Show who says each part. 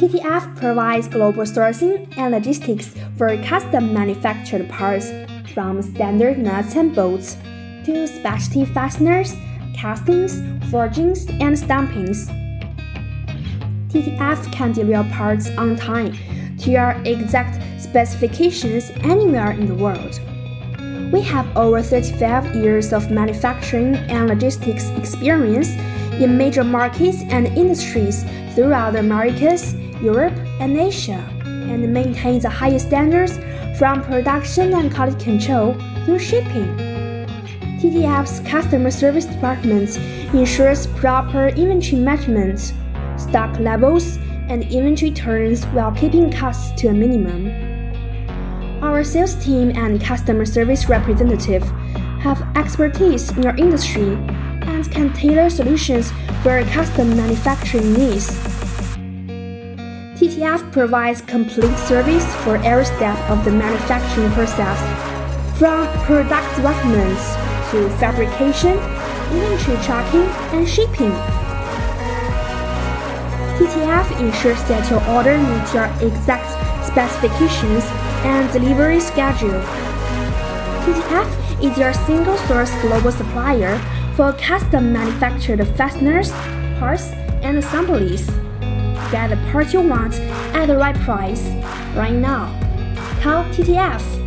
Speaker 1: TTF provides global sourcing and logistics for custom manufactured parts, from standard nuts and bolts to specialty fasteners, castings, forgings, and stampings. TTF can deliver parts on time to your exact specifications anywhere in the world. We have over 35 years of manufacturing and logistics experience in major markets and industries throughout the Americas, Europe, and Asia, and maintain the highest standards from production and quality control through shipping. TTF's customer service department ensures proper inventory management, stock levels, and inventory turns while keeping costs to a minimum. Our sales team and customer service representative have expertise in your industry and can tailor solutions for your custom manufacturing needs. TTF provides complete service for every step of the manufacturing process, from product development to fabrication, inventory tracking, and shipping. TTF ensures that your order meets your exact specifications and delivery schedule. TTF is your single-source global supplier for custom manufactured fasteners, parts, and assemblies. Get the part you want at the right price right now. Call TTF.